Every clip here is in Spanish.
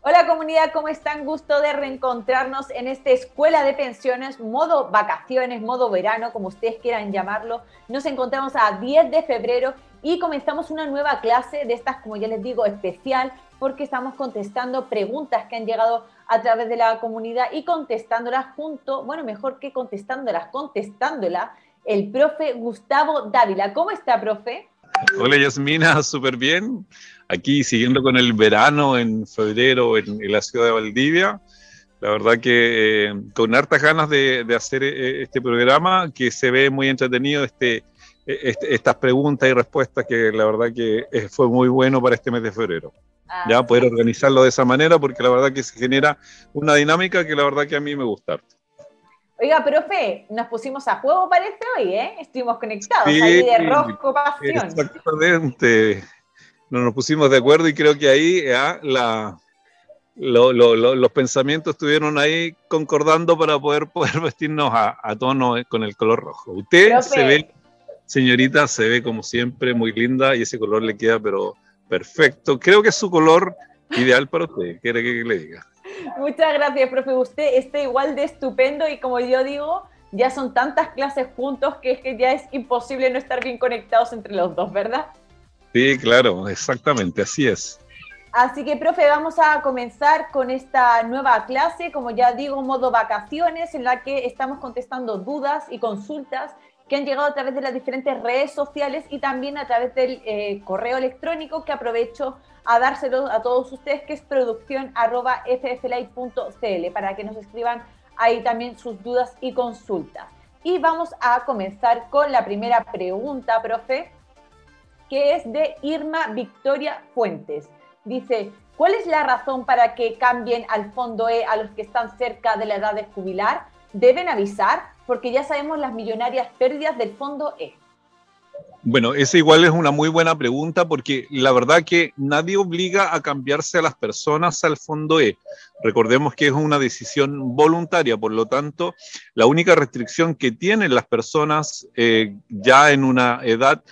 Hola comunidad, ¿cómo están? Gusto de reencontrarnos en esta escuela de pensiones, modo vacaciones, modo verano, como ustedes quieran llamarlo. Nos encontramos a 10 de febrero y comenzamos una nueva clase de estas, como ya les digo, especial, porque estamos contestando preguntas que han llegado a través de la comunidad y contestándolas junto, bueno, mejor que contestándola, el profe Gustavo Dávila. ¿Cómo está, profe? Hola Yasmina, súper bien. Aquí siguiendo con el verano en febrero en la ciudad de Valdivia. La verdad que con hartas ganas de hacer este programa que se ve muy entretenido, estas preguntas y respuestas que la verdad que fue muy bueno para este mes de febrero. Ya Así poder es. organizarlo de esa manera porque la verdad que se genera una dinámica que la verdad que a mí me gusta. Oiga, profe, nos pusimos a juego parece hoy, ¿eh? Estuvimos conectados Sí, ahí de Rosco Pasión. exactamente. Nos pusimos de acuerdo y creo que ahí los pensamientos estuvieron ahí concordando para poder vestirnos a tono con el color rojo. Usted se Profe, ve, señorita, se ve como siempre muy linda y ese color le queda pero perfecto. Creo que es su color ideal para usted. ¿Quiere que le diga? muchas gracias, profe. Usted está igual de estupendo y como yo digo, ya son tantas clases juntos que es que ya es imposible no estar bien conectados entre los dos, ¿verdad? Sí, claro, exactamente, así es. Así que, profe, vamos a comenzar con esta nueva clase, como ya digo, modo vacaciones, en la que estamos contestando dudas y consultas que han llegado a través de las diferentes redes sociales y también a través del correo electrónico que aprovecho a dárselo a todos ustedes, que es producción@fflight.cl, para que nos escriban ahí también sus dudas y consultas. Y vamos a comenzar con la primera pregunta, profe, que es de Irma Victoria Fuentes. Dice, ¿cuál es la razón para que cambien al fondo E a los que están cerca de la edad de jubilar? ¿Deben avisar? Porque ya sabemos las millonarias pérdidas del fondo E. Bueno, esa igual es una muy buena pregunta porque la verdad que nadie obliga a cambiarse a las personas al fondo E. Recordemos que es una decisión voluntaria, por lo tanto, la única restricción que tienen las personas ya en una edad,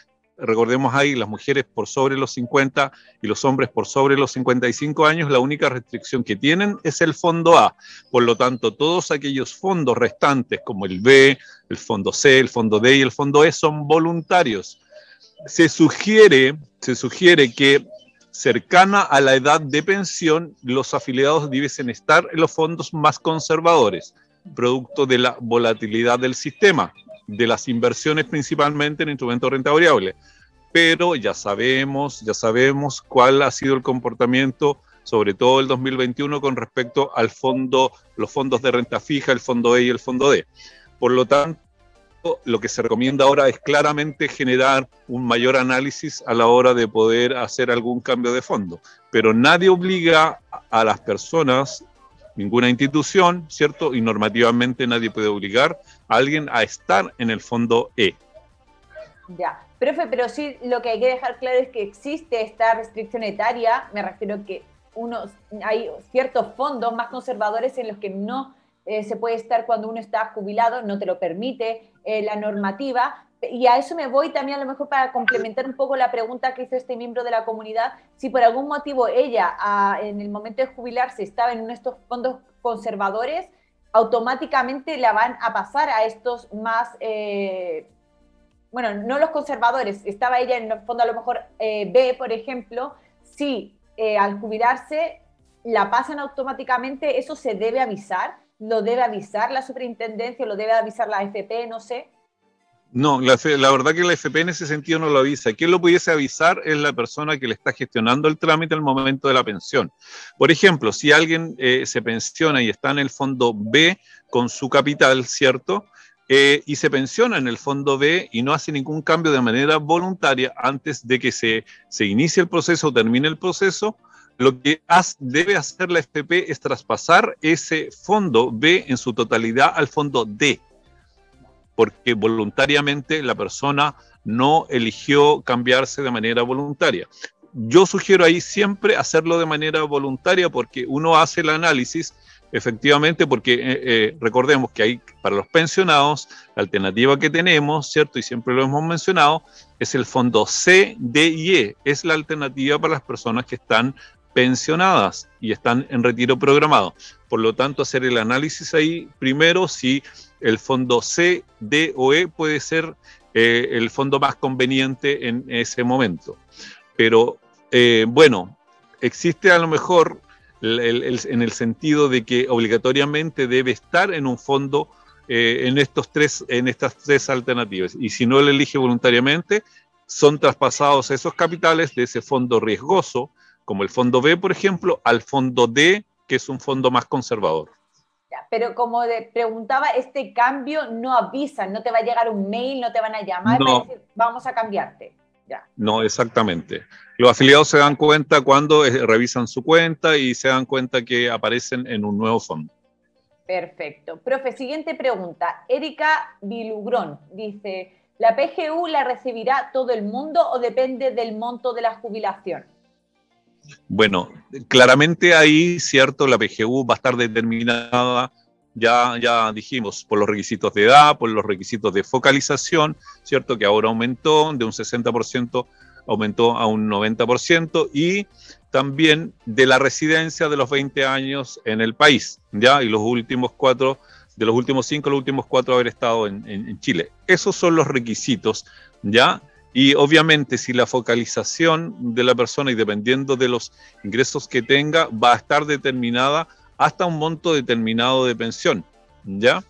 recordemos ahí, las mujeres por sobre los 50 y los hombres por sobre los 55 años, la única restricción que tienen es el fondo A. Por lo tanto, todos aquellos fondos restantes como el B, el fondo C, el fondo D y el fondo E son voluntarios. Se sugiere que cercana a la edad de pensión, los afiliados debiesen estar en los fondos más conservadores, producto de la volatilidad del sistema, de las inversiones principalmente en instrumentos de renta variable. Pero ya sabemos cuál ha sido el comportamiento, sobre todo el 2021, con respecto al fondo, los fondos de renta fija, el fondo E y el fondo D. Por lo tanto, lo que se recomienda ahora es claramente generar un mayor análisis a la hora de poder hacer algún cambio de fondo. Pero nadie obliga a las personas, ninguna institución, ¿cierto? Y normativamente nadie puede obligar a alguien a estar en el fondo E. Ya, profe, pero sí lo que hay que dejar claro es que existe esta restricción etaria, me refiero que hay ciertos fondos más conservadores en los que no se puede estar cuando uno está jubilado, no te lo permite la normativa, y a eso me voy también a lo mejor para complementar un poco la pregunta que hizo este miembro de la comunidad, si por algún motivo ella en el momento de jubilarse estaba en uno de estos fondos conservadores, automáticamente la van a pasar a estos más... bueno, no los conservadores, estaba ella en el fondo a lo mejor B, por ejemplo, si al jubilarse la pasan automáticamente, ¿eso se debe avisar? ¿Lo debe avisar la superintendencia? ¿Lo debe avisar la AFP? No sé. No, la verdad que la FP en ese sentido no lo avisa. Quien lo pudiese avisar es la persona que le está gestionando el trámite al momento de la pensión. Por ejemplo, si alguien se pensiona y está en el fondo B con su capital, ¿cierto? Y se pensiona en el fondo B y no hace ningún cambio de manera voluntaria antes de que se inicie el proceso o termine el proceso, lo que debe hacer la FP es traspasar ese fondo B en su totalidad al fondo D, porque voluntariamente la persona no eligió cambiarse de manera voluntaria. Yo sugiero ahí siempre hacerlo de manera voluntaria porque uno hace el análisis efectivamente, porque recordemos que hay para los pensionados, la alternativa que tenemos, ¿cierto? Y siempre lo hemos mencionado, es el fondo C, D y E. Es la alternativa para las personas que están pensionadas y están en retiro programado. Por lo tanto, hacer el análisis ahí primero si el fondo C, D o E puede ser el fondo más conveniente en ese momento. Pero bueno, existe a lo mejor en el sentido de que obligatoriamente debe estar en un fondo en estas tres alternativas. Y si no lo elige voluntariamente, son traspasados esos capitales de ese fondo riesgoso, como el fondo B, por ejemplo, al fondo D, que es un fondo más conservador. Pero como preguntaba, este cambio no avisan, no te va a llegar un mail, no te van a llamar No, para decir, vamos a cambiarte. Ya. No, exactamente. Los afiliados se dan cuenta cuando revisan su cuenta y se dan cuenta que aparecen en un nuevo fondo. Perfecto. Profe, siguiente pregunta. Erika Vilugrón dice, ¿la PGU la recibirá todo el mundo o depende del monto de la jubilación? Bueno, claramente ahí, cierto, la PGU va a estar determinada, ya dijimos, por los requisitos de edad, por los requisitos de focalización, cierto, que ahora aumentó de un 60%, aumentó a un 90%, y también de la residencia de los 20 años en el país, ¿ya? Y los últimos 4, de los últimos 5, los últimos 4 haber estado en Chile. Esos son los requisitos, ¿ya? Y obviamente si la focalización de la persona y dependiendo de los ingresos que tenga va a estar determinada hasta un monto determinado de pensión, ¿ya?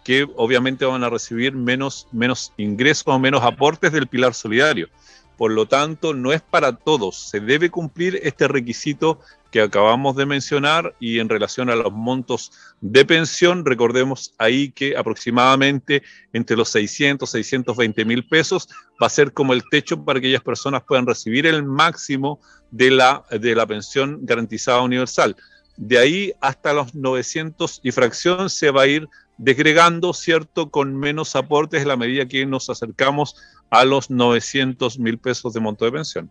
Que obviamente van a recibir menos ingresos o menos aportes del pilar solidario. Por lo tanto, no es para todos. Se debe cumplir este requisito que acabamos de mencionar y en relación a los montos de pensión, recordemos ahí que aproximadamente entre los 620 mil pesos va a ser como el techo para que aquellas personas puedan recibir el máximo de la pensión garantizada universal. De ahí hasta los 900 y fracción se va a ir desgregando, ¿cierto?, con menos aportes a la medida que nos acercamos a los 900 mil pesos de monto de pensión.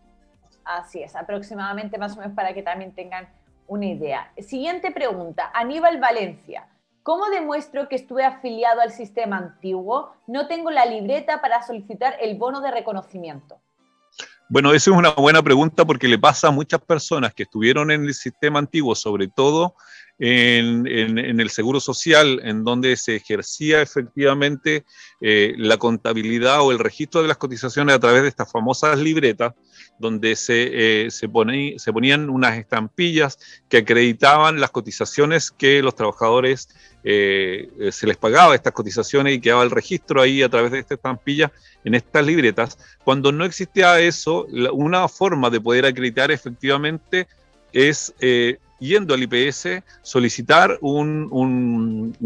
Así es, aproximadamente más o menos para que también tengan una idea. Siguiente pregunta, Aníbal Valencia. ¿Cómo demuestro que estuve afiliado al sistema antiguo? No tengo la libreta para solicitar el bono de reconocimiento. Bueno, eso es una buena pregunta porque le pasa a muchas personas que estuvieron en el sistema antiguo, sobre todo en el Seguro Social, en donde se ejercía efectivamente la contabilidad o el registro de las cotizaciones a través de estas famosas libretas, donde se ponían unas estampillas que acreditaban las cotizaciones que los trabajadores se les pagaba estas cotizaciones y quedaba el registro ahí a través de esta estampilla en estas libretas. Cuando no existía eso, una forma de poder acreditar efectivamente es yendo al IPS, solicitar un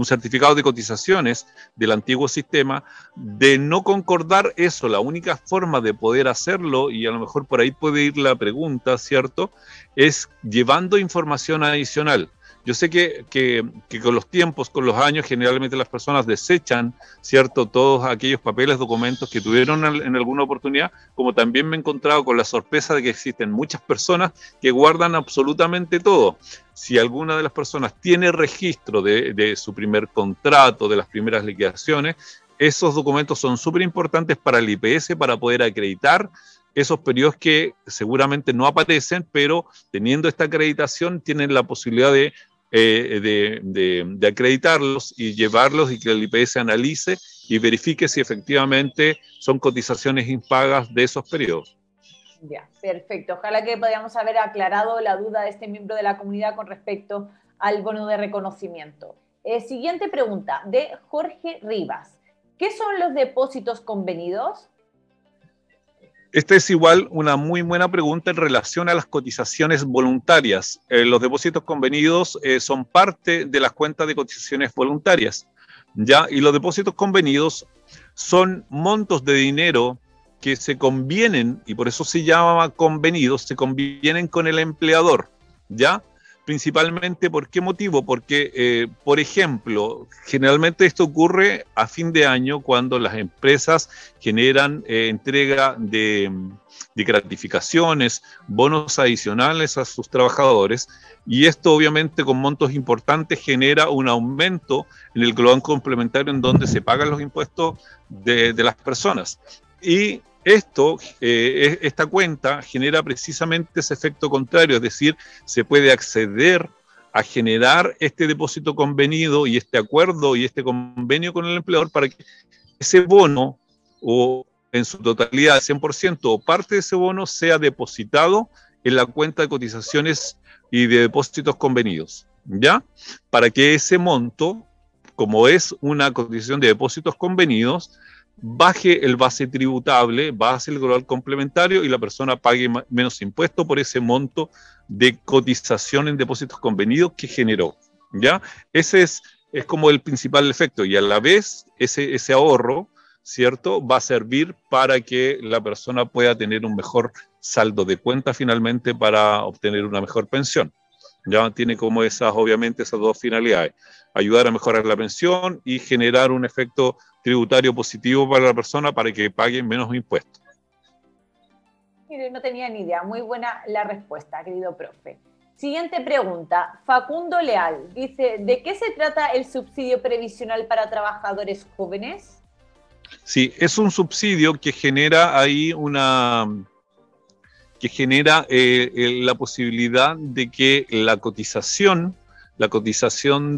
certificado de cotizaciones del antiguo sistema. De no concordar eso, la única forma de poder hacerlo, y a lo mejor por ahí puede ir la pregunta, ¿cierto?, es llevando información adicional. Yo sé que con los tiempos, con los años, generalmente las personas desechan, ¿cierto?, todos aquellos papeles, documentos que tuvieron en alguna oportunidad, como también me he encontrado con la sorpresa de que existen muchas personas que guardan absolutamente todo. Si alguna de las personas tiene registro de su primer contrato, de las primeras liquidaciones, esos documentos son súper importantes para el IPS para poder acreditar esos periodos que seguramente no aparecen, pero teniendo esta acreditación tienen la posibilidad de acreditarlos y llevarlos y que el IPS analice y verifique si efectivamente son cotizaciones impagas de esos periodos. Ya, perfecto. Ojalá que podamos haber aclarado la duda de este miembro de la comunidad con respecto al bono de reconocimiento. Siguiente pregunta de Jorge Rivas. ¿Qué son los depósitos convenidos? Esta es igual una muy buena pregunta en relación a las cotizaciones voluntarias. Los depósitos convenidos son parte de las cuentas de cotizaciones voluntarias, ¿ya? Y los depósitos convenidos son montos de dinero que se convienen, y por eso se llama convenidos, se convienen con el empleador, ¿ya? Principalmente, ¿por qué motivo? Porque, por ejemplo, generalmente esto ocurre a fin de año cuando las empresas generan entrega de gratificaciones, bonos adicionales a sus trabajadores, y esto obviamente con montos importantes genera un aumento en el global complementario en donde se pagan los impuestos de las personas. Y esta cuenta genera precisamente ese efecto contrario, es decir, se puede acceder a generar este depósito convenido y este acuerdo y este convenio con el empleador para que ese bono, o en su totalidad, 100%, o parte de ese bono, sea depositado en la cuenta de cotizaciones y de depósitos convenidos, ¿ya? Para que ese monto, como es una cotización de depósitos convenidos, baje el base tributable, base el global complementario y la persona pague menos impuesto por ese monto de cotización en depósitos convenidos que generó, ¿ya? Ese es como el principal efecto, y a la vez ese ahorro, ¿cierto?, va a servir para que la persona pueda tener un mejor saldo de cuenta finalmente para obtener una mejor pensión. Ya tiene como obviamente esas dos finalidades: ayudar a mejorar la pensión y generar un efecto tributario positivo para la persona para que pague menos impuestos. Mire, no tenía ni idea. Muy buena la respuesta, querido profe. Siguiente pregunta. Facundo Leal dice, ¿de qué se trata el subsidio previsional para trabajadores jóvenes? Sí, es un subsidio que genera ahí la posibilidad de que la cotización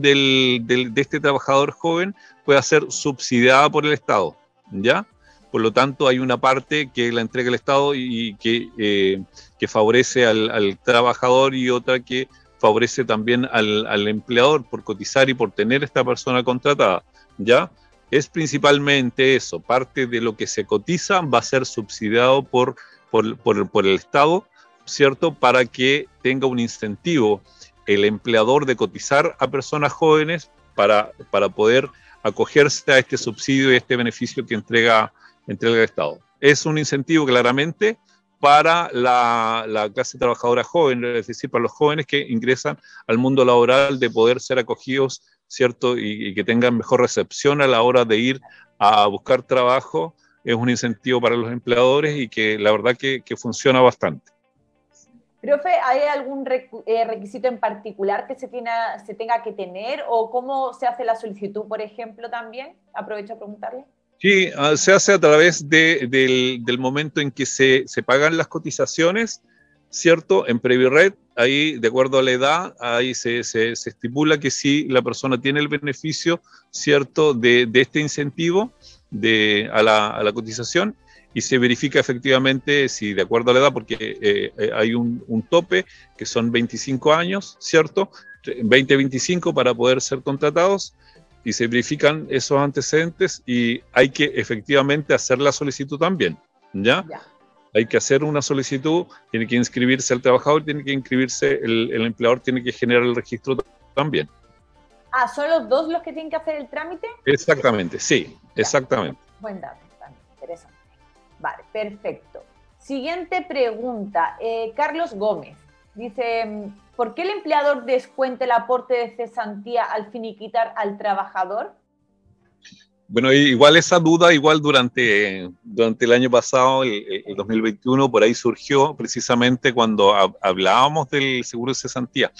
de este trabajador joven pueda ser subsidiada por el Estado, ¿ya? Por lo tanto, hay una parte que la entrega el Estado y que favorece al trabajador, y otra que favorece también al empleador por cotizar y por tener esta persona contratada, ¿ya? Es principalmente eso, parte de lo que se cotiza va a ser subsidiado por el Estado, ¿cierto? Para que tenga un incentivo el empleador de cotizar a personas jóvenes para poder acogerse a este subsidio y este beneficio que entrega el Estado. Es un incentivo claramente para la clase trabajadora joven, es decir, para los jóvenes que ingresan al mundo laboral, de poder ser acogidos, ¿cierto? Y que tengan mejor recepción a la hora de ir a buscar trabajo. Es un incentivo para los empleadores y que la verdad que funciona bastante. Profe, ¿hay algún requisito en particular que se tenga que tener, o cómo se hace la solicitud, por ejemplo, también? Aprovecho a preguntarle. Sí, se hace a través del momento en que se pagan las cotizaciones, ¿cierto? En Previred, ahí de acuerdo a la edad, ahí se estipula que si la persona tiene el beneficio, ¿cierto?, de este incentivo a la cotización, y se verifica efectivamente si de acuerdo a la edad, porque hay un tope que son 25 años, ¿cierto? 20-25 para poder ser contratados, y se verifican esos antecedentes y hay que efectivamente hacer la solicitud también, ¿ya? Hay que hacer una solicitud, tiene que inscribirse el trabajador, tiene que inscribirse el empleador, tiene que generar el registro también. Ah, ¿son los dos los que tienen que hacer el trámite? Exactamente, sí, exactamente. Buen dato, también, interesante. Vale, perfecto. Siguiente pregunta. Carlos Gómez dice, ¿por qué el empleador descuenta el aporte de cesantía al finiquitar al trabajador? Bueno, igual esa duda, durante el año pasado, el 2021, por ahí surgió precisamente cuando hablábamos del seguro de cesantía.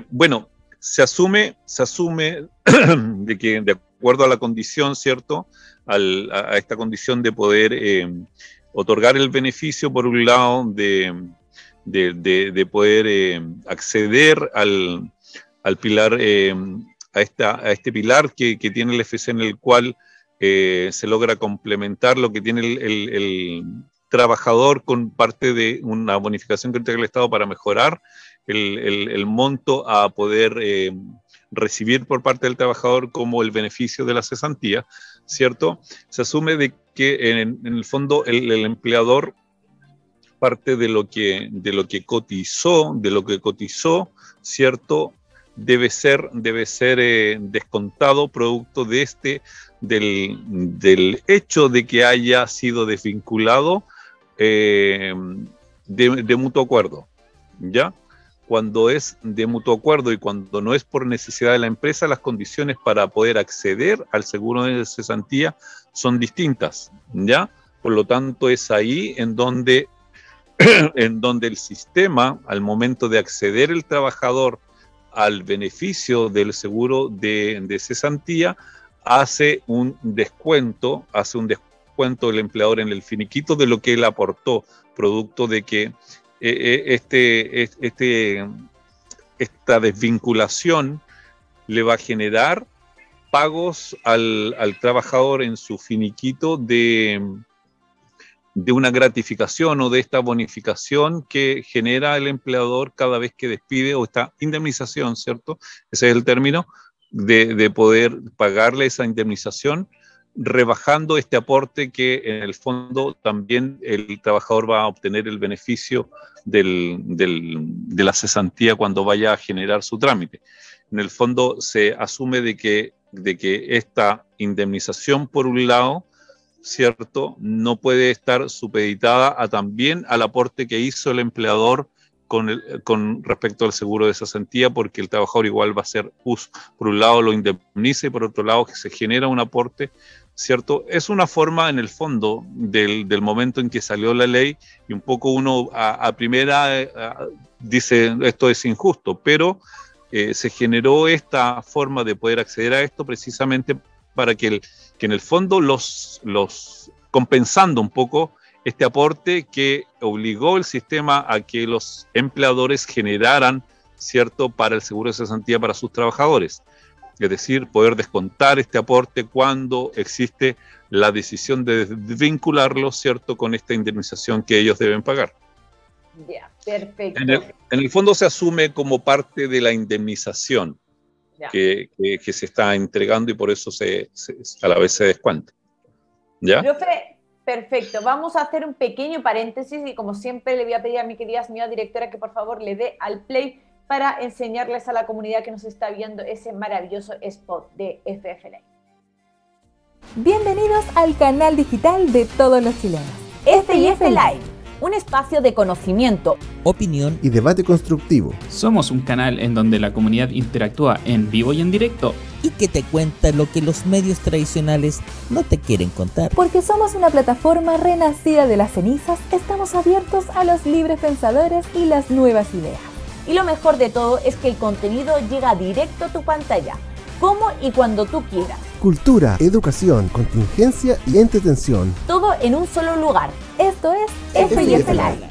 Bueno, se asume de que de acuerdo a la condición, ¿cierto?, a esta condición de poder otorgar el beneficio, por un lado, de poder acceder al pilar, a este pilar que tiene el FC, en el cual se logra complementar lo que tiene el trabajador con parte de una bonificación que entrega el Estado para mejorar el monto a poder recibir por parte del trabajador como el beneficio de la cesantía, ¿cierto? Se asume de que en el fondo el empleador, parte de lo que cotizó, ¿cierto?, debe ser descontado producto del hecho de que haya sido desvinculado de mutuo acuerdo, ¿ya? Cuando es de mutuo acuerdo y cuando no es por necesidad de la empresa, las condiciones para poder acceder al seguro de cesantía son distintas, ¿ya? Por lo tanto, es ahí en donde el sistema, al momento de acceder el trabajador al beneficio del seguro de cesantía, hace un descuento descuento del empleador en el finiquito de lo que él aportó, producto de que esta desvinculación le va a generar pagos al trabajador en su finiquito de una gratificación o de esta bonificación que genera el empleador cada vez que despide, o esta indemnización, ¿cierto? Ese es el término, de poder pagarle esa indemnización, rebajando este aporte que en el fondo también el trabajador va a obtener el beneficio de la cesantía cuando vaya a generar su trámite. En el fondo se asume de que esta indemnización, por un lado, ¿cierto?, no puede estar supeditada también al aporte que hizo el empleador con respecto al seguro de cesantía, porque el trabajador igual va a hacer uso. Por un lado lo indemniza y por otro lado que se genera un aporte, ¿cierto? Es una forma, en el fondo, del momento en que salió la ley, y un poco uno a primera dice esto es injusto, pero se generó esta forma de poder acceder a esto precisamente para que en el fondo compensando un poco este aporte que obligó el sistema a que los empleadores generaran, ¿cierto?, para el seguro de cesantía para sus trabajadores. Es decir, poder descontar este aporte cuando existe la decisión de vincularlo, ¿cierto?, con esta indemnización que ellos deben pagar. Ya, perfecto. En el fondo se asume como parte de la indemnización que se está entregando, y por eso a la vez se descuenta. ¿Ya? Profe, perfecto. Vamos a hacer un pequeño paréntesis y, como siempre, le voy a pedir a mi querida señora directora que por favor le dé al play para enseñarles a la comunidad que nos está viendo ese maravilloso spot de FF Live. Bienvenidos al canal digital de todos los chilenos. FF Live, un espacio de conocimiento, opinión y debate constructivo. Somos un canal en donde la comunidad interactúa en vivo y en directo, y que te cuenta lo que los medios tradicionales no te quieren contar. Porque somos una plataforma renacida de las cenizas, estamos abiertos a los libres pensadores y las nuevas ideas. Y lo mejor de todo es que el contenido llega directo a tu pantalla, como y cuando tú quieras. Cultura, educación, contingencia y entretención. Todo en un solo lugar. Esto es FF Live.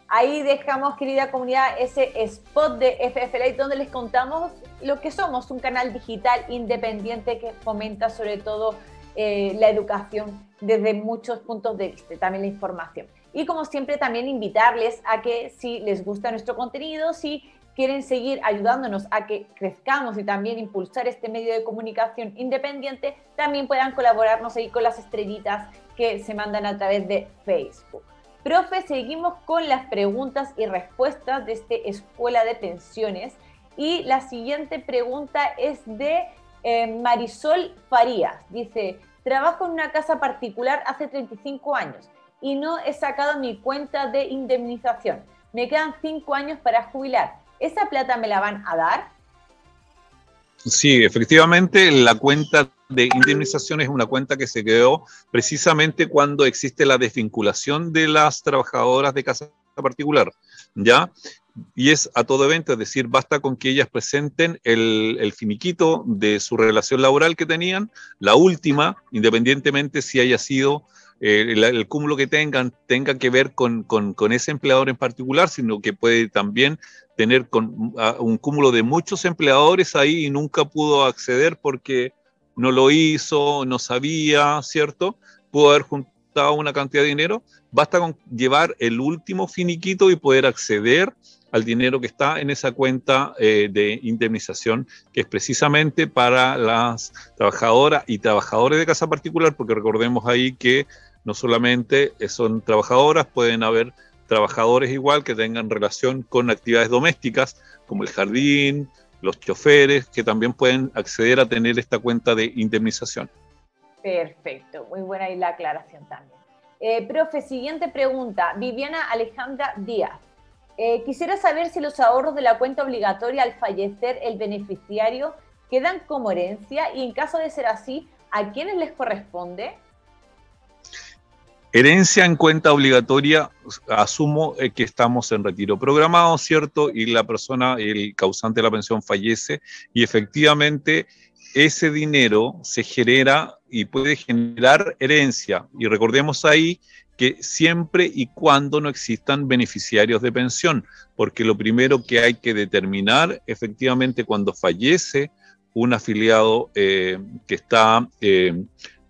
Ahí dejamos, querida comunidad, ese spot de FF Live donde les contamos lo que somos, un canal digital independiente que fomenta sobre todo la educación desde muchos puntos de vista, también la información. Y como siempre también invitarles a que, si les gusta nuestro contenido, si quieren seguir ayudándonos a que crezcamos y también impulsar este medio de comunicación independiente, también puedan colaborarnos ahí con las estrellitas que se mandan a través de Facebook. Profe, seguimos con las preguntas y respuestas de este Escuela de Pensiones, y la siguiente pregunta es de Marisol Farías. Dice: trabajo en una casa particular hace 35 años y no he sacado mi cuenta de indemnización. Me quedan 5 años para jubilar. ¿Esa plata me la van a dar? Sí, efectivamente, la cuenta de indemnización es una cuenta que se creó precisamente cuando existe la desvinculación de las trabajadoras de casa particular, ¿ya? Y es a todo evento, es decir, basta con que ellas presenten el finiquito de su relación laboral que tenían, la última, independientemente si haya sido el cúmulo que tenga que ver con ese empleador en particular, sino que puede también tener un cúmulo de muchos empleadores ahí y nunca pudo acceder porque no lo hizo, no sabía, ¿cierto? Pudo haber juntado una cantidad de dinero. Basta con llevar el último finiquito y poder acceder al dinero que está en esa cuenta de indemnización, que es precisamente para las trabajadoras y trabajadores de casa particular, porque recordemos ahí que no solamente son trabajadoras, pueden haber trabajadores igual que tengan relación con actividades domésticas, como el jardín, los choferes, que también pueden acceder a tener esta cuenta de indemnización. Perfecto, muy buena ahí la aclaración también. Profe, siguiente pregunta, Viviana Alejandra Díaz. Quisiera saber si los ahorros de la cuenta obligatoria al fallecer el beneficiario quedan como herencia, y en caso de ser así, ¿a quiénes les corresponde? Herencia en cuenta obligatoria, asumo que estamos en retiro programado, ¿cierto? Y la persona, el causante de la pensión fallece y efectivamente ese dinero se genera y puede generar herencia. Y recordemos ahí que siempre y cuando no existan beneficiarios de pensión, porque lo primero que hay que determinar efectivamente cuando fallece un afiliado que está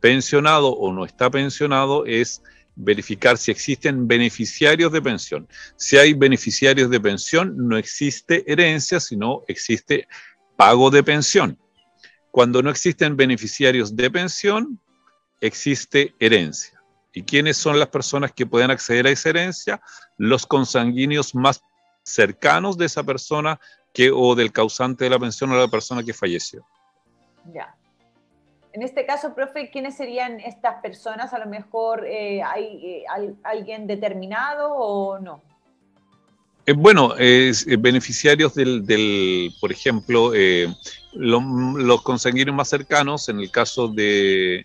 pensionado o no está pensionado es verificar si existen beneficiarios de pensión. Si hay beneficiarios de pensión, no existe herencia, sino existe pago de pensión. Cuando no existen beneficiarios de pensión, existe herencia. ¿Y quiénes son las personas que pueden acceder a esa herencia? Los consanguíneos más cercanos de esa persona o del causante de la pensión o de la persona que falleció. Ya. En este caso, profe, ¿quiénes serían estas personas? A lo mejor hay alguien determinado o no. Bueno, beneficiarios por ejemplo, los consanguíneos más cercanos, en el caso de,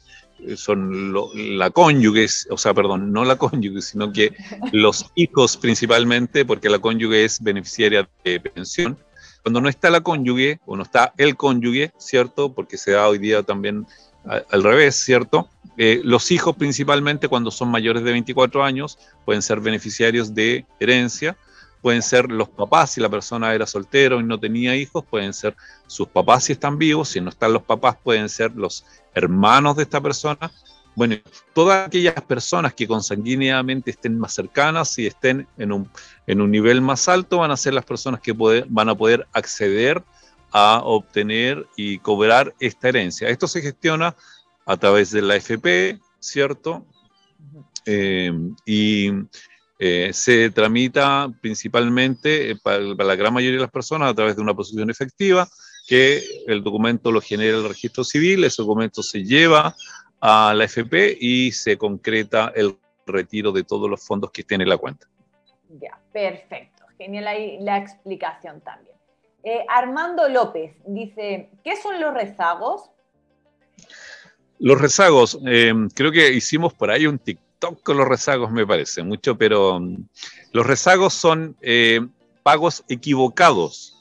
son la cónyuge, o sea, perdón, no la cónyuge, sino que los hijos principalmente, porque la cónyuge es beneficiaria de pensión. Cuando no está la cónyuge, o no está el cónyuge, ¿cierto? Porque se da hoy día también al revés, ¿cierto? Los hijos principalmente, cuando son mayores de 24 años, pueden ser beneficiarios de herencia. Pueden ser los papás, si la persona era soltero y no tenía hijos, pueden ser sus papás si están vivos, si no están los papás, pueden ser los hermanos de esta persona. Bueno, todas aquellas personas que consanguíneamente estén más cercanas y estén en un nivel más alto van a ser las personas que van a poder acceder a obtener y cobrar esta herencia. Esto se gestiona a través de la AFP, ¿cierto? Se tramita principalmente para la gran mayoría de las personas a través de una posición efectiva, que el documento lo genera el registro civil, ese documento se lleva a la AFP y se concreta el retiro de todos los fondos que estén en la cuenta. Ya, perfecto. Genial ahí la explicación también. Armando López dice, ¿qué son los rezagos? Los rezagos, creo que hicimos por ahí un TikTok con los rezagos, me parece mucho, pero los rezagos son pagos equivocados.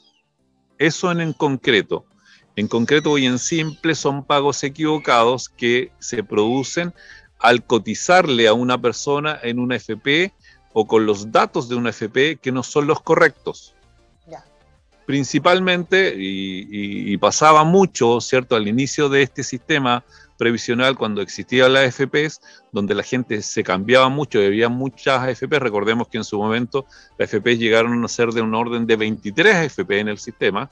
Eso en concreto. En concreto y en simple son pagos equivocados que se producen al cotizarle a una persona en una AFP o con los datos de una AFP que no son los correctos. Ya. Principalmente, y pasaba mucho, ¿cierto? Al inicio de este sistema previsional, cuando existían las AFPs, donde la gente se cambiaba mucho y había muchas AFPs. Recordemos que en su momento las AFPs llegaron a ser de un orden de 23 AFP en el sistema,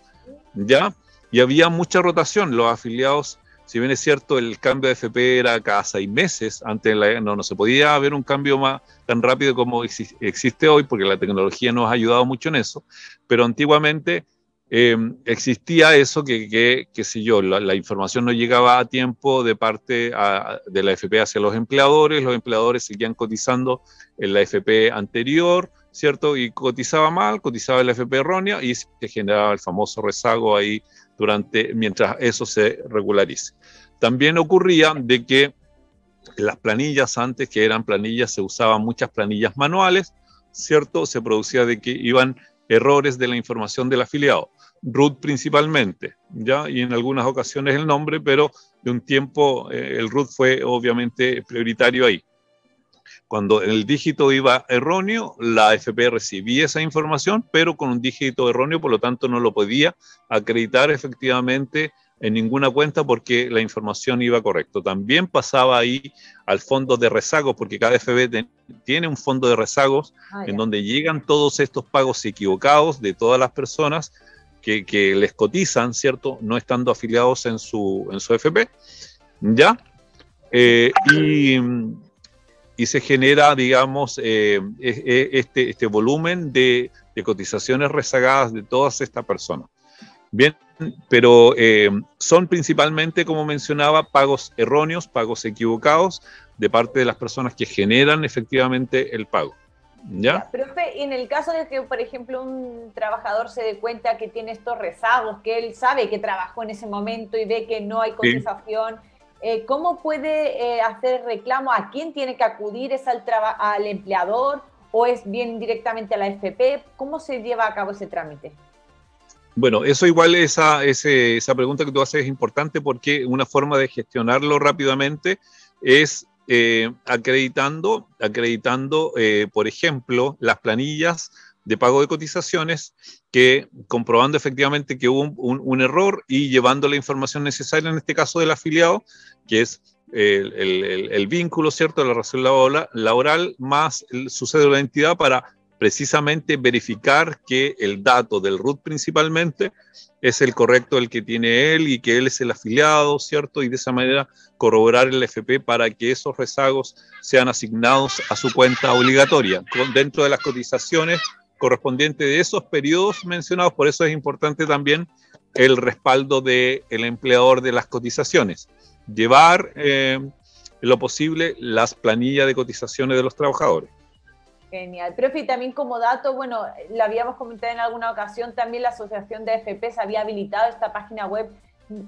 ¿ya? Y había mucha rotación. Los afiliados, si bien es cierto, el cambio de AFP era cada 6 meses, antes no se podía haber un cambio tan rápido como existe hoy, porque la tecnología nos ha ayudado mucho en eso, pero antiguamente existía eso qué sé yo, la información no llegaba a tiempo de parte de la AFP hacia los empleadores seguían cotizando en la AFP anterior, ¿cierto? Y cotizaba mal, cotizaba en la AFP errónea y se generaba el famoso rezago ahí mientras eso se regularice. También ocurría de que las planillas antes, que eran planillas, se usaban muchas planillas manuales, ¿cierto? Se producía de que iban errores de la información del afiliado. RUT principalmente, ¿ya? Y en algunas ocasiones el nombre, pero de un tiempo el RUT fue obviamente prioritario ahí. Cuando el dígito iba erróneo, la AFP recibía esa información, pero con un dígito erróneo, por lo tanto no lo podía acreditar efectivamente en ninguna cuenta porque la información iba correcta. También pasaba ahí al fondo de rezagos, porque cada AFP tiene un fondo de rezagos en donde llegan todos estos pagos equivocados de todas las personas que les cotizan, ¿cierto? No estando afiliados en su AFP, ¿ya? Y se genera, digamos, este volumen de cotizaciones rezagadas de todas estas personas. Bien, pero son principalmente, como mencionaba, pagos erróneos, pagos equivocados de parte de las personas que generan efectivamente el pago. ¿Ya? Profe, en el caso de que, por ejemplo, un trabajador se dé cuenta que tiene estos rezagos, que él sabe que trabajó en ese momento y ve que no hay cotización, ¿cómo puede hacer reclamo? ¿A quién tiene que acudir? ¿Es al empleador o es bien directamente a la AFP? ¿Cómo se lleva a cabo ese trámite? Bueno, eso igual, esa pregunta que tú haces es importante porque una forma de gestionarlo rápidamente es acreditando, por ejemplo, las planillas de pago de cotizaciones, que comprobando efectivamente que hubo un error y llevando la información necesaria, en este caso del afiliado, que es el vínculo, ¿cierto?, de la relación laboral más su cédula de identidad, para precisamente verificar que el dato del RUT principalmente es el correcto, el que tiene él, y que él es el afiliado, ¿cierto? Y de esa manera corroborar el FP para que esos rezagos sean asignados a su cuenta obligatoria, dentro de las cotizaciones correspondientes de esos periodos mencionados. Por eso es importante también el respaldo del empleador de las cotizaciones. Llevar lo posible las planillas de cotizaciones de los trabajadores. Genial. Profe, y también como dato, bueno, lo habíamos comentado en alguna ocasión, también la Asociación de AFPs había habilitado esta página web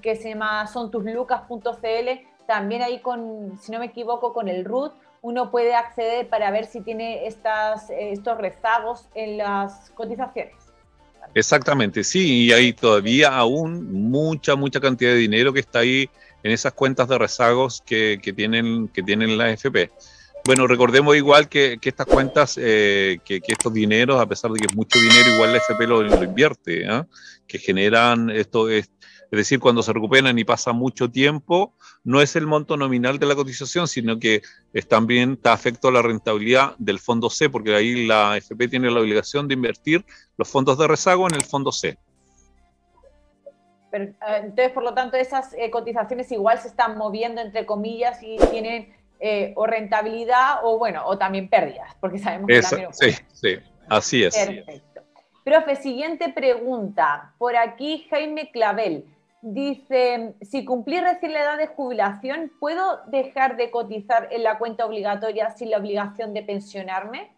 que se llama sontuslucas.cl, también ahí con, si no me equivoco, con el RUT, uno puede acceder para ver si tiene estos rezagos en las cotizaciones. Exactamente, sí, y hay todavía aún mucha cantidad de dinero que está ahí en esas cuentas de rezagos que tienen la AFP. Bueno, recordemos igual que estas cuentas, que estos dineros, a pesar de que es mucho dinero, igual la AFP lo invierte, ¿eh? Que generan esto, es decir, cuando se recuperan y pasa mucho tiempo, no es el monto nominal de la cotización, sino que también está afecto a la rentabilidad del fondo C, porque ahí la AFP tiene la obligación de invertir los fondos de rezago en el fondo C. Pero, entonces, por lo tanto, esas cotizaciones igual se están moviendo, entre comillas, y tienen o rentabilidad o, bueno, o también pérdidas, porque sabemos que también ocurre. Sí, así es. Perfecto. Profe, siguiente pregunta. Por aquí Jaime Clavel dice, si cumplí recién la edad de jubilación, ¿puedo dejar de cotizar en la cuenta obligatoria sin la obligación de pensionarme?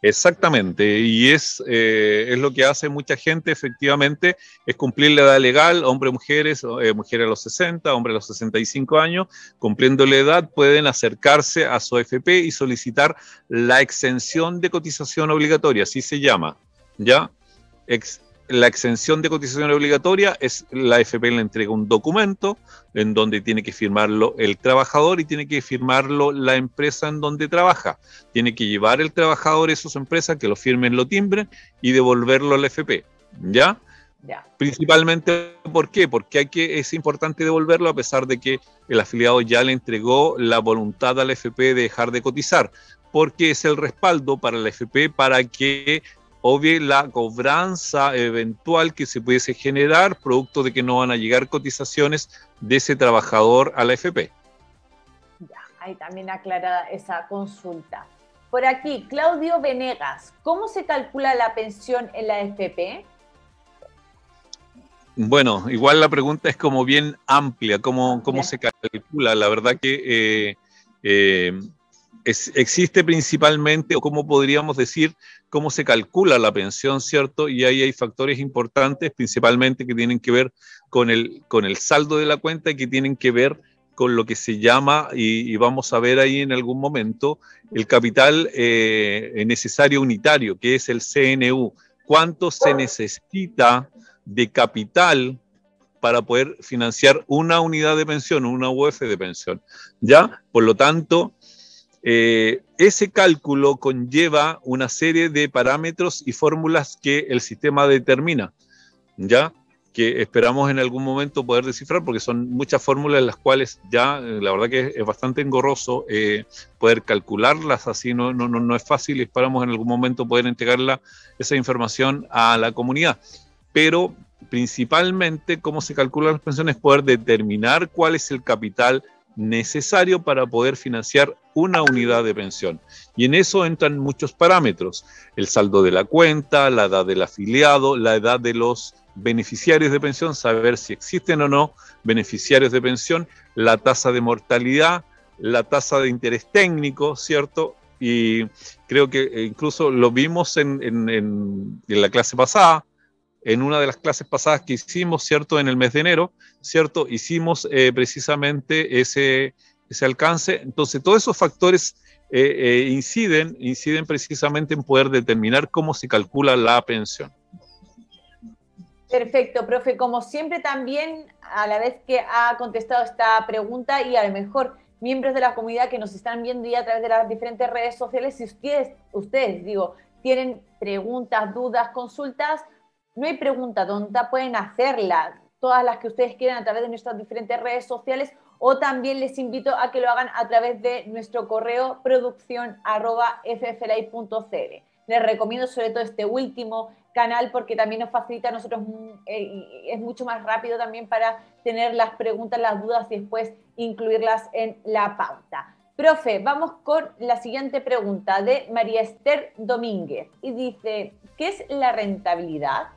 Exactamente, y es lo que hace mucha gente, efectivamente, es cumplir la edad legal. Hombres, mujeres, mujeres a los 60, hombres a los 65 años, cumpliendo la edad, pueden acercarse a su AFP y solicitar la exención de cotización obligatoria, así se llama, ¿ya? La exención de cotización obligatoria es, la AFP le entrega un documento en donde tiene que firmarlo el trabajador y tiene que firmarlo la empresa en donde trabaja. Tiene que llevar el trabajador eso a su empresa, que lo firmen, lo timbren y devolverlo a la AFP, ¿ya? Ya. Principalmente, ¿por qué? Porque es importante devolverlo a pesar de que el afiliado ya le entregó la voluntad a la AFP de dejar de cotizar, porque es el respaldo para la AFP para que obvie la cobranza eventual que se pudiese generar producto de que no van a llegar cotizaciones de ese trabajador a la AFP. Ya, ahí también aclarada esa consulta. Por aquí, Claudio Venegas, ¿cómo se calcula la pensión en la AFP? Bueno, igual la pregunta es como bien amplia, ¿cómo se calcula? La verdad que existe principalmente, o cómo podríamos decir, cómo se calcula la pensión, ¿cierto? Y ahí hay factores importantes, principalmente que tienen que ver con el saldo de la cuenta y que tienen que ver con lo que se llama, y vamos a ver ahí en algún momento, el capital necesario unitario, que es el CNU. ¿Cuánto se necesita de capital para poder financiar una unidad de pensión, una UF de pensión? ¿Ya? Por lo tanto, ese cálculo conlleva una serie de parámetros y fórmulas que el sistema determina, ¿ya? Que esperamos en algún momento poder descifrar, porque son muchas fórmulas en las cuales ya, la verdad que es bastante engorroso poder calcularlas así, no es fácil, y esperamos en algún momento poder entregar esa información a la comunidad. Pero principalmente, cómo se calculan las pensiones, poder determinar cuál es el capital necesario para poder financiar una unidad de pensión. Y en eso entran muchos parámetros: el saldo de la cuenta, la edad del afiliado, la edad de los beneficiarios de pensión, saber si existen o no beneficiarios de pensión, la tasa de mortalidad, la tasa de interés técnico, ¿cierto? Y creo que incluso lo vimos en la clase pasada, en una de las clases pasadas que hicimos, ¿cierto? En el mes de enero, ¿cierto? Hicimos precisamente ese alcance. Entonces, todos esos factores inciden precisamente en poder determinar cómo se calcula la pensión. Perfecto, profe. Como siempre también, a la vez que ha contestado esta pregunta y a lo mejor miembros de la comunidad que nos están viendo ya a través de las diferentes redes sociales, si ustedes tienen preguntas, dudas, consultas, no hay pregunta tonta, pueden hacerlas, todas las que ustedes quieran a través de nuestras diferentes redes sociales, o también les invito a que lo hagan a través de nuestro correo produccion@fflay.cl. Les recomiendo sobre todo este último canal porque también nos facilita a nosotros, es mucho más rápido también para tener las preguntas, las dudas y después incluirlas en la pauta. Profe, vamos con la siguiente pregunta de María Esther Domínguez y dice, ¿qué es la rentabilidad?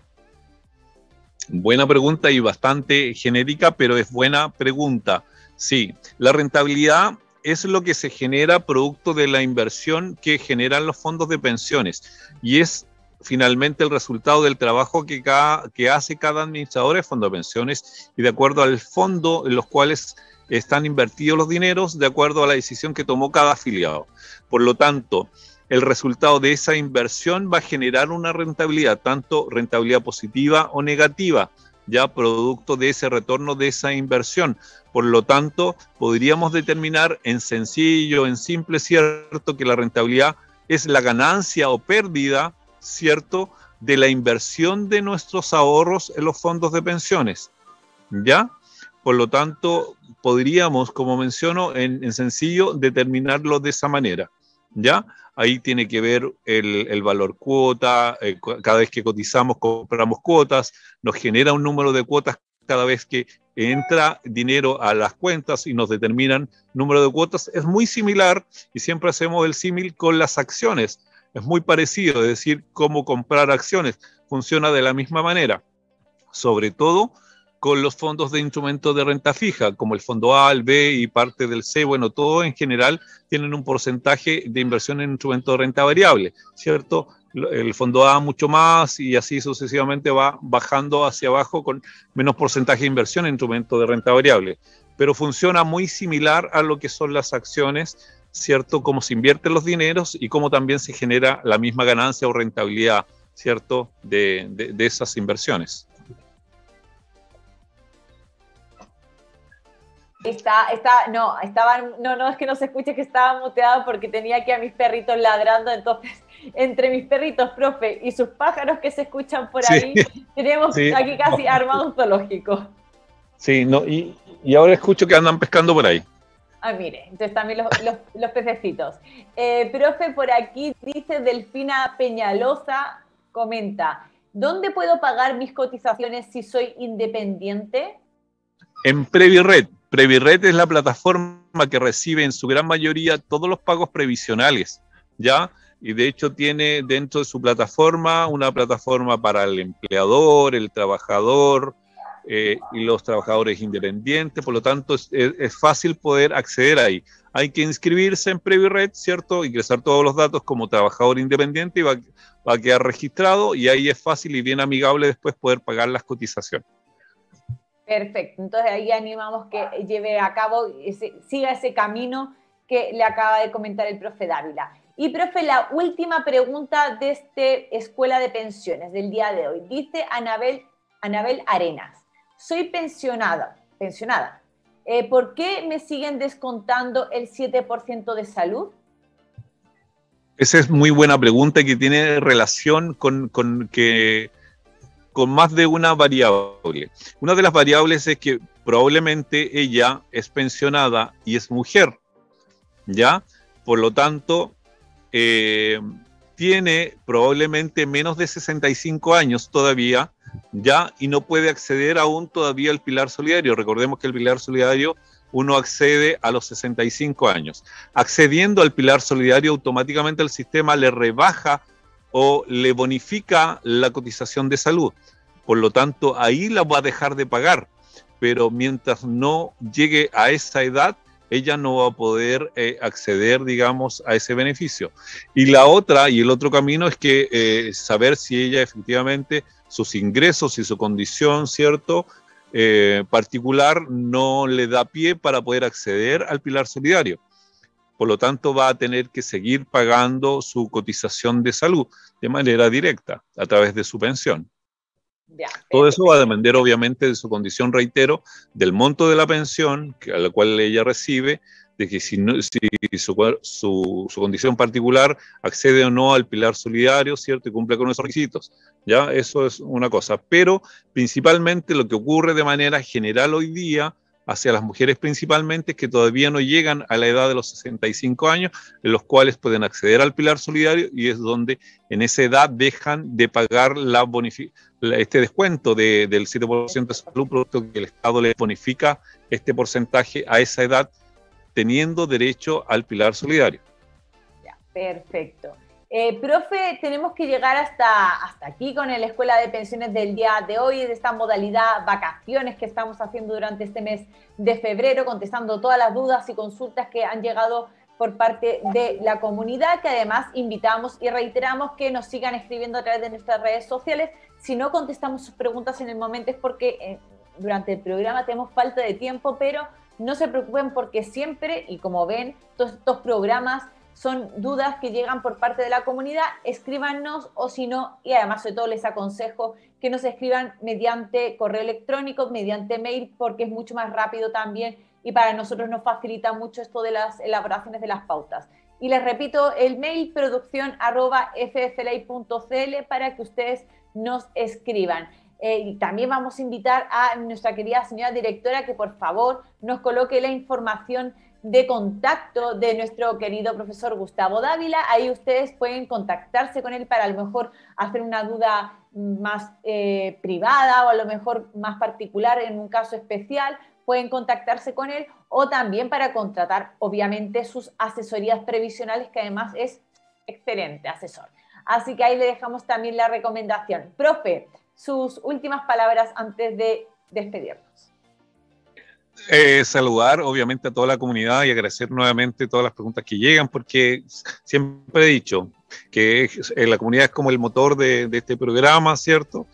Buena pregunta y bastante genérica, pero es buena pregunta. Sí, la rentabilidad es lo que se genera producto de la inversión que generan los fondos de pensiones y es finalmente el resultado del trabajo que hace cada administrador de fondo de pensiones y de acuerdo al fondo en los cuales están invertidos los dineros, de acuerdo a la decisión que tomó cada afiliado. Por lo tanto, el resultado de esa inversión va a generar una rentabilidad, tanto rentabilidad positiva o negativa, ya producto de ese retorno de esa inversión. Por lo tanto, podríamos determinar en sencillo, en simple, cierto, que la rentabilidad es la ganancia o pérdida, cierto, de la inversión de nuestros ahorros en los fondos de pensiones, ¿ya? Por lo tanto, podríamos, como menciono, en sencillo, determinarlo de esa manera, ¿ya? Ahí tiene que ver el valor cuota, cada vez que cotizamos, compramos cuotas, nos genera un número de cuotas cada vez que entra dinero a las cuentas y nos determinan número de cuotas. Es muy similar y siempre hacemos el símil con las acciones. Es muy parecido, es decir, cómo comprar acciones. Funciona de la misma manera, sobre todo con los fondos de instrumentos de renta fija, como el fondo A, el B y parte del C, bueno, todo en general tienen un porcentaje de inversión en instrumentos de renta variable, ¿cierto? El fondo A mucho más y así sucesivamente va bajando hacia abajo con menos porcentaje de inversión en instrumentos de renta variable. Pero funciona muy similar a lo que son las acciones, ¿cierto? Cómo se invierten los dineros y cómo también se genera la misma ganancia o rentabilidad, ¿cierto? De esas inversiones. Es que no se escuche que estaba muteado porque tenía aquí a mis perritos ladrando, entonces entre mis perritos, profe, y sus pájaros que se escuchan por ahí, tenemos aquí casi armado un zoológico. Sí, no, y ahora escucho que andan pescando por ahí. Ah, mire, entonces también los pececitos. Profe, por aquí dice Delfina Peñalosa, comenta, ¿dónde puedo pagar mis cotizaciones si soy independiente? En Previred. Previred es la plataforma que recibe en su gran mayoría todos los pagos previsionales, ¿ya? Y de hecho tiene dentro de su plataforma una plataforma para el empleador, el trabajador y los trabajadores independientes, por lo tanto es fácil poder acceder ahí. Hay que inscribirse en Previred, ¿cierto? Ingresar todos los datos como trabajador independiente y va a quedar registrado y ahí es fácil y bien amigable después poder pagar las cotizaciones. Perfecto, entonces ahí animamos que lleve a cabo, siga ese camino que le acaba de comentar el profe Dávila. Y profe, la última pregunta de este Escuela de Pensiones del día de hoy. Dice Anabel Arenas, soy pensionada. ¿Por qué me siguen descontando el 7% de salud? Esa es muy buena pregunta que tiene relación con más de una variable. Una de las variables es que probablemente ella es pensionada y es mujer, ¿ya? Por lo tanto, tiene probablemente menos de 65 años todavía, ¿ya? Y no puede acceder aún todavía al Pilar Solidario. Recordemos que el Pilar Solidario uno accede a los 65 años. Accediendo al Pilar Solidario, automáticamente el sistema le rebaja o le bonifica la cotización de salud. Por lo tanto, ahí la va a dejar de pagar. Pero mientras no llegue a esa edad, ella no va a poder acceder, digamos, a ese beneficio. Y la otra, y el otro camino es que saber si ella efectivamente, sus ingresos y su condición, ¿cierto?, particular no le da pie para poder acceder al pilar solidario. Por lo tanto, va a tener que seguir pagando su cotización de salud de manera directa, a través de su pensión. Ya, todo eso va a depender, obviamente, de su condición, reitero, del monto de la pensión a la cual ella recibe, de que si su condición particular accede o no al pilar solidario, ¿cierto?, y cumple con esos requisitos. Ya, eso es una cosa. Pero principalmente lo que ocurre de manera general hoy día, hacia las mujeres principalmente, que todavía no llegan a la edad de los 65 años, en los cuales pueden acceder al pilar solidario, y es donde en esa edad dejan de pagar este descuento del 7% de salud, producto que el Estado les bonifica este porcentaje a esa edad, teniendo derecho al pilar solidario. Ya, perfecto. Profe, tenemos que llegar hasta aquí con la Escuela de Pensiones del día de hoy, de esta modalidad vacaciones que estamos haciendo durante este mes de febrero, contestando todas las dudas y consultas que han llegado por parte de la comunidad, que además invitamos y reiteramos que nos sigan escribiendo a través de nuestras redes sociales. Si no contestamos sus preguntas en el momento es porque durante el programa tenemos falta de tiempo, pero no se preocupen porque siempre, y como ven, todos estos programas son dudas que llegan por parte de la comunidad, escríbanos, o si no, y además de todo les aconsejo que nos escriban mediante correo electrónico, mediante mail, porque es mucho más rápido también y para nosotros nos facilita mucho esto de las elaboraciones de las pautas. Y les repito, el mail produccion@fflay.cl para que ustedes nos escriban. Y también vamos a invitar a nuestra querida señora directora que por favor nos coloque la información de contacto de nuestro querido profesor Gustavo Dávila. Ahí ustedes pueden contactarse con él para a lo mejor hacer una duda más privada o a lo mejor más particular en un caso especial. Pueden contactarse con él o también para contratar obviamente sus asesorías previsionales, que además es excelente asesor. Así que ahí le dejamos también la recomendación. Profe, sus últimas palabras antes de despedirnos. Saludar obviamente a toda la comunidad y agradecer nuevamente todas las preguntas que llegan, porque siempre he dicho que la comunidad es como el motor de este programa, ¿cierto?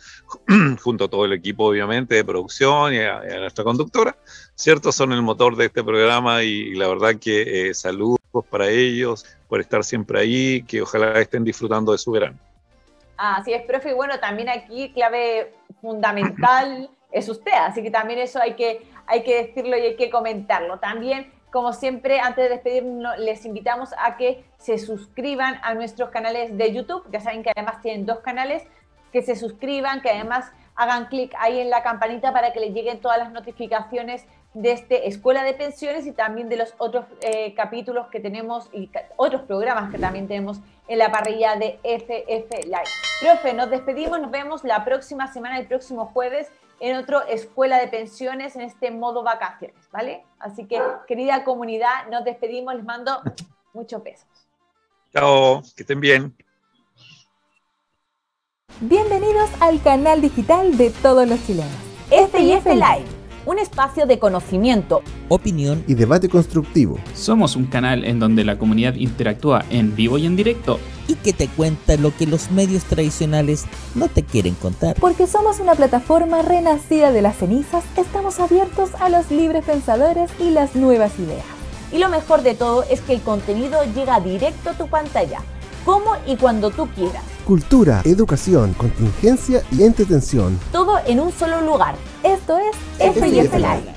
Junto a todo el equipo obviamente de producción y a nuestra conductora, ¿cierto? Son el motor de este programa y la verdad que saludos para ellos por estar siempre ahí, que ojalá estén disfrutando de su verano. Así es, profe, y bueno, también aquí clave fundamental es usted, así que también eso hay que decirlo y hay que comentarlo. También, como siempre, antes de despedirnos, les invitamos a que se suscriban a nuestros canales de YouTube. Ya saben que además tienen 2 canales, que se suscriban, que además hagan clic ahí en la campanita para que les lleguen todas las notificaciones de este Escuela de Pensiones y también de los otros capítulos que tenemos y otros programas que también tenemos en la parrilla de FF Live. Profe, nos despedimos, nos vemos la próxima semana, el próximo jueves, en otro Escuela de Pensiones en este modo vacaciones, ¿vale? Así que, querida comunidad, nos despedimos, les mando muchos besos. Chao, que estén bien. Bienvenidos al canal digital de todos los chilenos. FF Live, un espacio de conocimiento, opinión y debate constructivo. Somos un canal en donde la comunidad interactúa en vivo y en directo. y que te cuenta lo que los medios tradicionales no te quieren contar. Porque somos una plataforma renacida de las cenizas, estamos abiertos a los libres pensadores y las nuevas ideas. Y lo mejor de todo es que el contenido llega directo a tu pantalla, como y cuando tú quieras. Cultura, educación, contingencia y entretención. Todo en un solo lugar. Esto es FF Live.